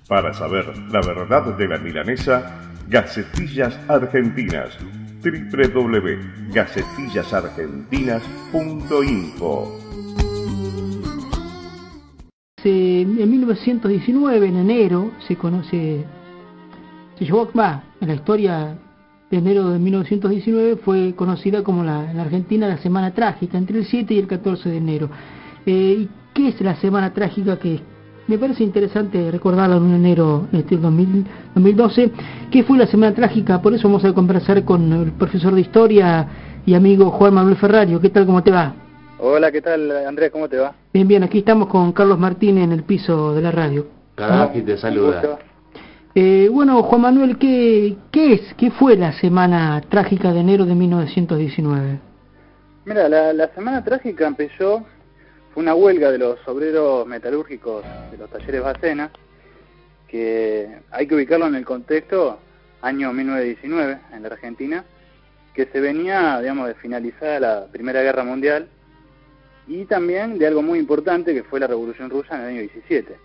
Para saber la verdad de la milanesa, Gacetillas Argentinas. www.gacetillasargentinas.info. En 1919, en enero, se llevó en la historia de enero de 1919 fue conocida como en la Argentina la Semana Trágica, entre el 7 y el 14 de enero. ¿Y qué es la Semana Trágica? Que me parece interesante recordarla en un enero 2012. ¿Qué fue la Semana Trágica? Por eso vamos a conversar con el profesor de Historia y amigo Juan Manuel Ferrario. ¿Qué tal? ¿Cómo te va? Hola, ¿qué tal, Andrés? ¿Cómo te va? Bien, bien. Aquí estamos con Carlos Martínez en el piso de la radio. Caraji te saluda. Bueno, Juan Manuel, ¿qué fue la Semana Trágica de enero de 1919? Mira, la Semana Trágica empezó, fue una huelga de los obreros metalúrgicos de los talleres Bacena, que hay que ubicarlo en el contexto, año 1919, en la Argentina, que se venía, digamos, de finalizada la Primera Guerra Mundial, y también de algo muy importante que fue la Revolución Rusa en el año 17.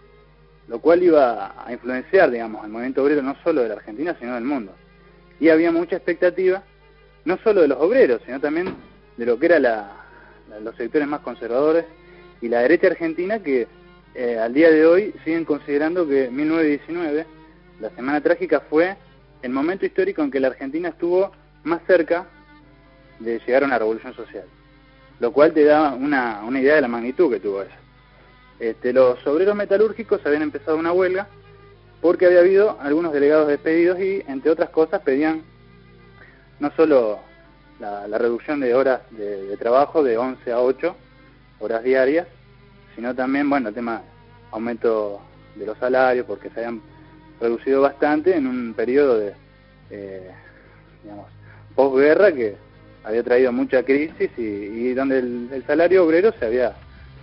Lo cual iba a influenciar, digamos, el movimiento obrero no solo de la Argentina, sino del mundo. Y había mucha expectativa, no solo de los obreros, sino también de lo que eran los sectores más conservadores y la derecha argentina, que al día de hoy siguen considerando que 1919, la Semana Trágica, fue el momento histórico en que la Argentina estuvo más cerca de llegar a una revolución social. Lo cual te da una idea de la magnitud que tuvo eso. Los obreros metalúrgicos habían empezado una huelga porque había habido algunos delegados despedidos y, entre otras cosas, pedían no solo la reducción de horas de trabajo de 11 a 8 horas diarias, sino también, bueno, el tema aumento de los salarios, porque se habían reducido bastante en un periodo de, digamos, posguerra, que había traído mucha crisis y donde el salario obrero se había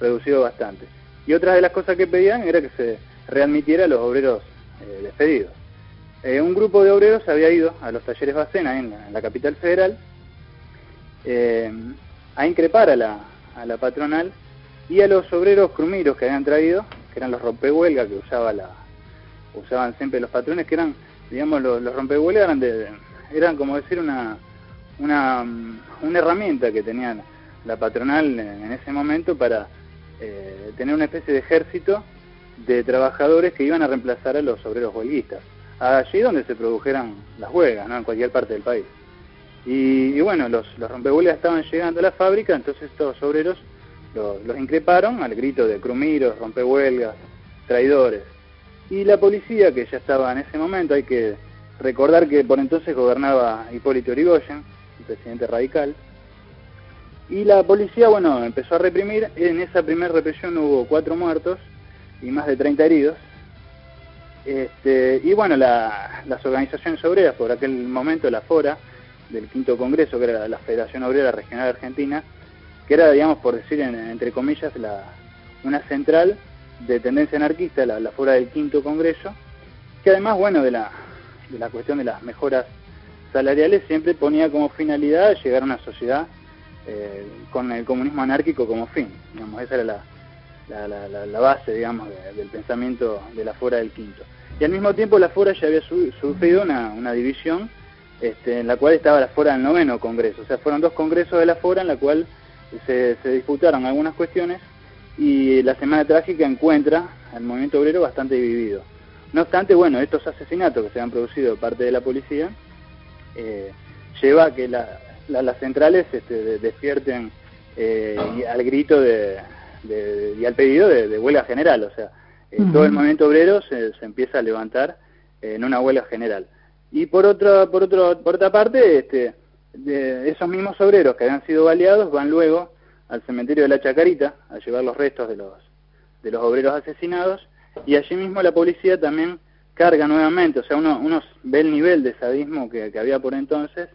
reducido bastante. Y otra de las cosas que pedían era que se readmitiera a los obreros despedidos. Un grupo de obreros había ido a los talleres Bacena en la capital federal a increpar a la patronal y a los obreros crumiros que habían traído, que eran los rompehuelga que usaban siempre los patrones, que eran, digamos, los rompehuelga eran como decir una herramienta que tenían la patronal en ese momento para tener una especie de ejército de trabajadores que iban a reemplazar a los obreros huelguistas, allí donde se produjeran las huelgas, ¿no? En cualquier parte del país. Y bueno, los rompehuelgas estaban llegando a la fábrica, entonces estos obreros los increparon al grito de crumiros, rompehuelgas, traidores. Y la policía, que ya estaba en ese momento, hay que recordar que por entonces gobernaba Hipólito Yrigoyen, el presidente radical, y la policía, bueno, empezó a reprimir. En esa primera represión hubo 4 muertos y más de 30 heridos. Y bueno, las organizaciones obreras, por aquel momento la FORA, del Quinto Congreso, que era la Federación Obrera Regional Argentina, que era, digamos, por decir entre comillas, una central de tendencia anarquista, la FORA del Quinto Congreso, que además, bueno, de la cuestión de las mejoras salariales, siempre ponía como finalidad llegar a una sociedad con el comunismo anárquico como fin. Digamos, esa era la base, digamos, del pensamiento de la FORA del Quinto. Y al mismo tiempo la FORA ya había sufrido una división en la cual estaba la FORA del Noveno Congreso. O sea, fueron 2 congresos de la FORA en la cual se disputaron algunas cuestiones, y la Semana Trágica encuentra al movimiento obrero bastante dividido. No obstante, bueno, estos asesinatos que se han producido de parte de la policía lleva a que las centrales despierten al grito y al pedido de huelga general. O sea, todo el movimiento obrero se empieza a levantar en una huelga general. Y por otra parte, esos mismos obreros que habían sido baleados van luego al cementerio de la Chacarita a llevar los restos de los obreros asesinados, y allí mismo la policía también carga nuevamente. O sea, uno ve el nivel de sadismo que había por entonces,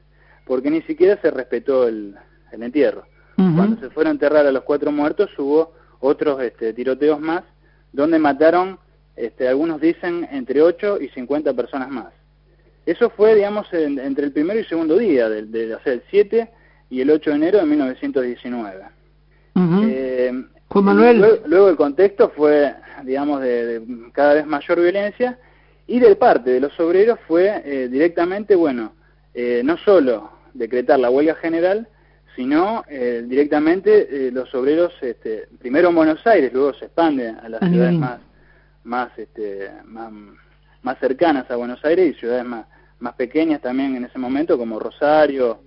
porque ni siquiera se respetó el entierro. Cuando se fueron a enterrar a los 4 muertos, hubo otros tiroteos más, donde mataron, algunos dicen, entre 8 y 50 personas más. Eso fue, digamos, entre el primero y segundo día, o sea, el 7 y el 8 de enero de 1919. Juan Manuel. Luego el contexto fue, digamos, de cada vez mayor violencia, y de parte de los obreros fue directamente, bueno, no solo decretar la huelga general, sino directamente los obreros, primero en Buenos Aires, luego se expande a las ciudades más cercanas a Buenos Aires y ciudades más pequeñas también en ese momento, como Rosario.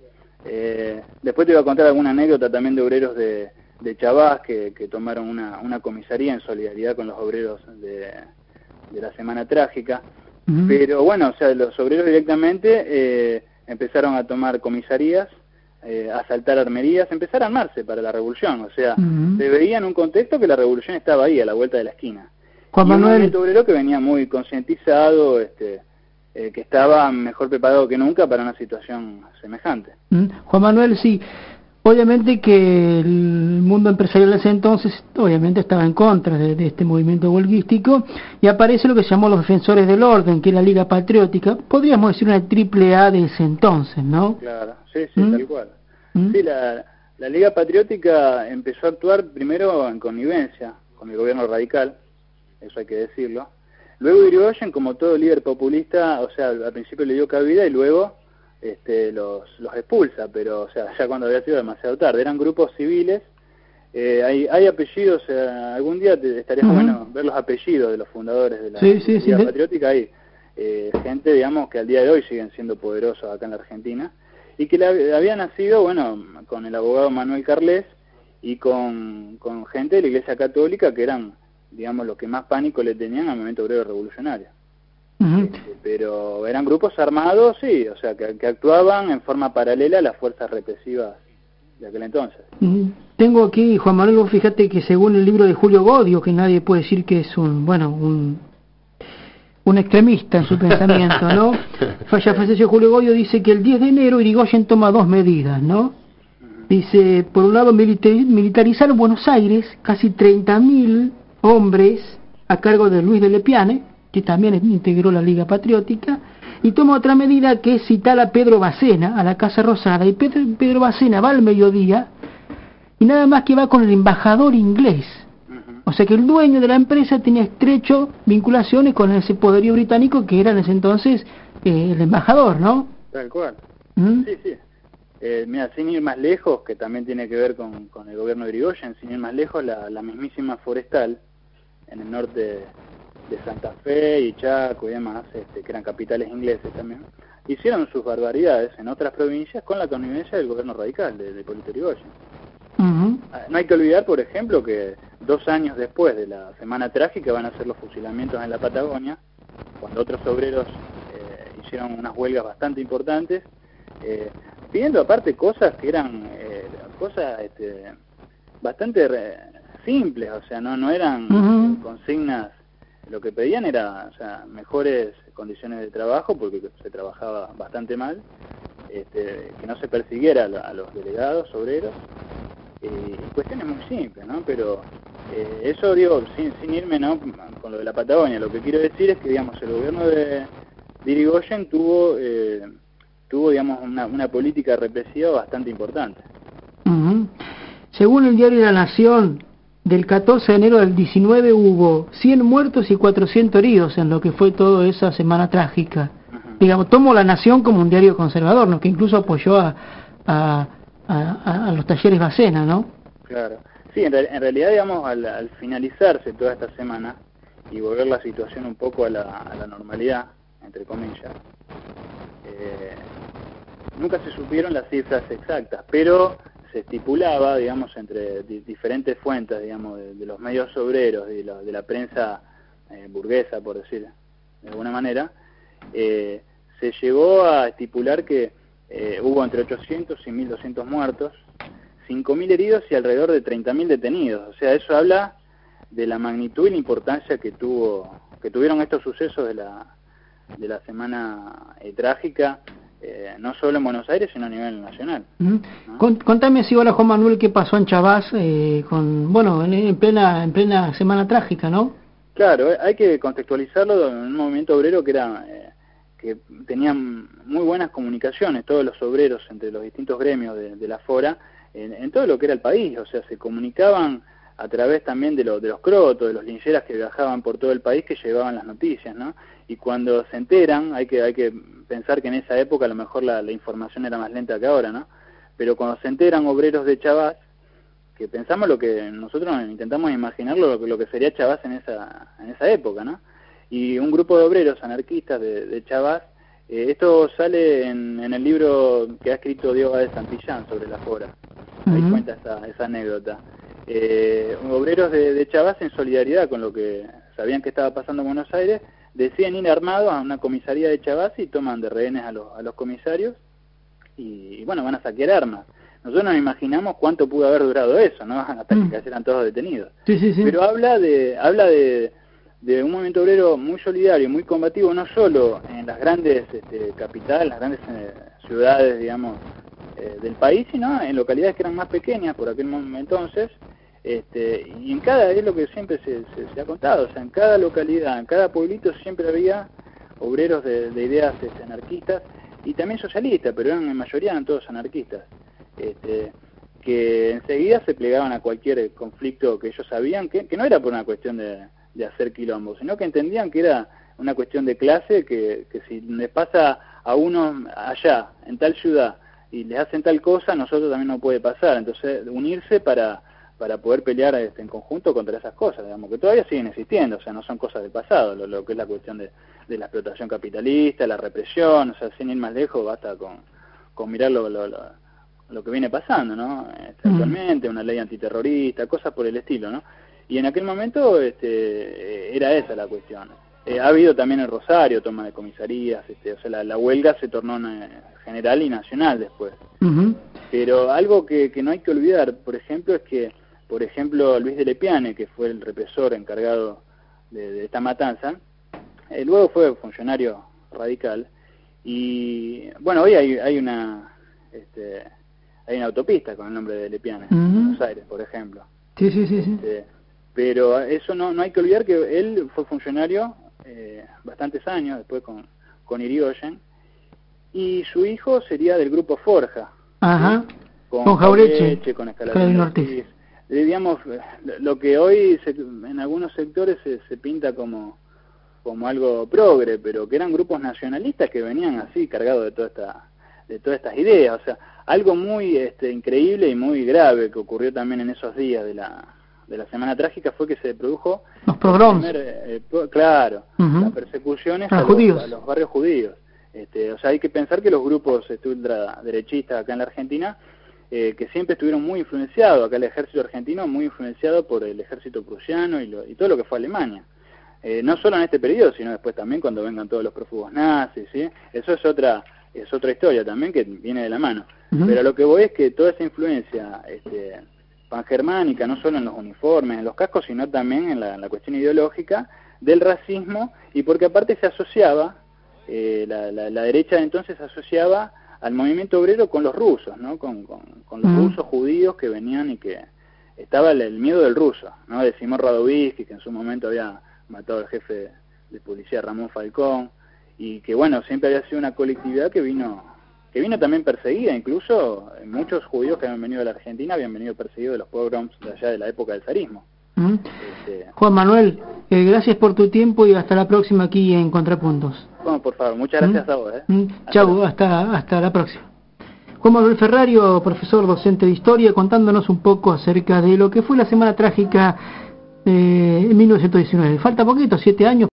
Después te voy a contar alguna anécdota también de obreros de Chabás que tomaron una comisaría en solidaridad con los obreros de la Semana Trágica. Pero bueno, o sea, los obreros directamente empezaron a tomar comisarías, a asaltar armerías, empezar a armarse para la revolución. O sea, se veía en un contexto que la revolución estaba ahí, a la vuelta de la esquina. Juan Manuel, un movimiento obrero que venía muy concientizado, que estaba mejor preparado que nunca para una situación semejante. Juan Manuel, sí. Obviamente que el mundo empresarial de ese entonces, obviamente estaba en contra de este movimiento huelguístico, y aparece lo que se llamó los Defensores del Orden, que es la Liga Patriótica, podríamos decir una triple A de ese entonces, ¿no? Claro, sí, tal cual. Sí, la Liga Patriótica empezó a actuar primero en connivencia con el gobierno radical, eso hay que decirlo. Luego Irigoyen, como todo líder populista, o sea, al principio le dio cabida y luego los expulsa, pero o sea, ya cuando había sido demasiado tarde. Eran grupos civiles, hay apellidos, algún día estaría bueno ver los apellidos de los fundadores de la Liga Patriótica. Hay gente, digamos, que al día de hoy siguen siendo poderosos acá en la Argentina, y que había nacido, bueno, con el abogado Manuel Carles y con gente de la Iglesia Católica, que eran, digamos, los que más pánico le tenían al movimiento obrero revolucionario. Pero eran grupos armados, sí, o sea, que actuaban en forma paralela a las fuerzas represivas de aquel entonces. Tengo aquí, Juan Manuel, fíjate que según el libro de Julio Godio, que nadie puede decir que es un extremista en su pensamiento, ¿no? Falleció Julio Godio, dice que el 10 de enero Irigoyen toma dos medidas, ¿no? Dice, por un lado, militarizar Buenos Aires, casi 30.000 hombres a cargo de Luis de Lepiane, que también integró la Liga Patriótica, y toma otra medida que es citar a Pedro Bacena, a la Casa Rosada, y Pedro Bacena va al mediodía, y nada más que va con el embajador inglés. O sea que el dueño de la empresa tenía estrecho vinculaciones con ese poderío británico que era en ese entonces el embajador, ¿no? Tal cual. Sí. Mira, sin ir más lejos, que también tiene que ver con el gobierno de Irigoyen, sin ir más lejos, la mismísima Forestal, en el norte de Santa Fe y Chaco y demás, que eran capitales ingleses también, hicieron sus barbaridades en otras provincias con la connivencia del gobierno radical de Hipólito Yrigoyen. No hay que olvidar, por ejemplo, que 2 años después de la Semana Trágica van a ser los fusilamientos en la Patagonia, cuando otros obreros hicieron unas huelgas bastante importantes, pidiendo aparte cosas que eran cosas bastante simples, o sea, no eran consignas. Lo que pedían era, o sea, mejores condiciones de trabajo, porque se trabajaba bastante mal, que no se persiguiera a los delegados, obreros, cuestiones muy simples, ¿no? Pero eso, digo, sin irme, ¿no?, con lo de la Patagonia, lo que quiero decir es que, digamos, el gobierno de Irigoyen tuvo, digamos, una política represiva bastante importante. Según el diario La Nación, del 14 de enero del 19 hubo 100 muertos y 400 heridos en lo que fue toda esa Semana Trágica. Digamos, tomo La Nación como un diario conservador, ¿no?, que incluso apoyó a los talleres Bacena, ¿no? Claro. Sí, en realidad, digamos, al finalizarse toda esta semana y volver la situación un poco a la normalidad, entre comillas, nunca se supieron las cifras exactas, pero se estipulaba, digamos, entre diferentes fuentes, digamos, de los medios obreros y de la prensa burguesa, por decir de alguna manera, se llegó a estipular que hubo entre 800 y 1.200 muertos, 5.000 heridos y alrededor de 30.000 detenidos. O sea, eso habla de la magnitud y la importancia que tuvieron estos sucesos de la Semana Trágica, no solo en Buenos Aires, sino a nivel nacional. ¿No? Contame así ahora, Juan Manuel, qué pasó en Chabás, en plena Semana Trágica, ¿no? Claro, hay que contextualizarlo en un movimiento obrero que tenían muy buenas comunicaciones, todos los obreros entre los distintos gremios de la Fora, en todo lo que era el país, o sea, se comunicaban a través también de los crotos, de los lincheras que viajaban por todo el país que llevaban las noticias, ¿no? Y cuando se enteran, hay que pensar que en esa época a lo mejor la información era más lenta que ahora, ¿no? Pero cuando se enteran obreros de Chabás, que pensamos lo que nosotros intentamos imaginarlo, lo que sería Chabás en esa época, ¿no? Y un grupo de obreros anarquistas de Chabás, esto sale en el libro que ha escrito Diego de Santillán sobre la Fora. Ahí cuenta esa anécdota. Obreros de Chabás, en solidaridad con lo que sabían que estaba pasando en Buenos Aires, deciden ir armados a una comisaría de Chabás y toman de rehenes a los comisarios y bueno, van a saquear armas. Nosotros nos imaginamos cuánto pudo haber durado eso, ¿no? Hasta que cayeran todos detenidos. Sí. Pero habla de un movimiento obrero muy solidario, muy combativo, no solo en las grandes capitales, las grandes ciudades, digamos, del país, sino en localidades que eran más pequeñas por aquel entonces, y en cada, es lo que siempre se ha contado, o sea, en cada localidad, en cada pueblito siempre había obreros de ideas anarquistas y también socialistas, pero en mayoría eran todos anarquistas, que enseguida se plegaban a cualquier conflicto que ellos sabían, que no era por una cuestión de hacer quilombo, sino que entendían que era una cuestión de clase, que si les pasa a uno allá, en tal ciudad, y les hacen tal cosa, nosotros también nos puede pasar. Entonces, unirse para poder pelear en conjunto contra esas cosas, digamos, que todavía siguen existiendo, o sea, no son cosas del pasado, lo que es la cuestión de la explotación capitalista, la represión, o sea, sin ir más lejos, basta con mirar lo que viene pasando, ¿no? Actualmente, una ley antiterrorista, cosas por el estilo, ¿no? Y en aquel momento era esa la cuestión. Ha habido también en Rosario toma de comisarías, o sea, la huelga se tornó general y nacional después. Pero algo que no hay que olvidar, por ejemplo, es que, por ejemplo, Luis de Lepiane, que fue el represor encargado de esta matanza, luego fue funcionario radical, y bueno, hoy hay una autopista con el nombre de Lepiane, en Buenos Aires, por ejemplo. Sí. Pero eso no hay que olvidar que él fue funcionario bastantes años, después con Irigoyen, y su hijo sería del grupo Forja. Ajá. ¿Sí? Con Jauretche, con Escalabrini Ortiz. Digamos, lo que hoy en algunos sectores se pinta como algo progre, pero que eran grupos nacionalistas que venían así cargados de todas estas ideas. O sea, algo muy increíble y muy grave que ocurrió también en esos días de la Semana Trágica fue que se produjo los pogroms, las persecuciones a los barrios judíos. O sea, hay que pensar que los grupos ultraderechistas acá en la Argentina, que siempre estuvieron muy influenciados, acá el ejército argentino muy influenciado por el ejército prusiano y todo lo que fue Alemania. No solo en este periodo, sino después también cuando vengan todos los prófugos nazis, ¿sí? Eso es otra historia también que viene de la mano. Pero lo que voy es que toda esa influencia pangermánica, no solo en los uniformes, en los cascos, sino también en la cuestión ideológica del racismo, y porque aparte se asociaba, la derecha de entonces se asociaba al movimiento obrero con los rusos, ¿no? Con los rusos judíos que venían y que estaba el miedo del ruso, ¿no? De Simón Radovisky, que en su momento había matado al jefe de policía Ramón Falcón, y que bueno, siempre había sido una colectividad que vino también perseguida, incluso muchos judíos que habían venido de la Argentina habían venido perseguidos de los pogroms de allá de la época del zarismo. Juan Manuel, gracias por tu tiempo y hasta la próxima aquí en Contrapuntos. Bueno, por favor, muchas gracias a vos. Chau, hasta la próxima. Juan Manuel Ferrario, profesor docente de historia, contándonos un poco acerca de lo que fue la Semana Trágica en 1919. Falta poquito, 7 años.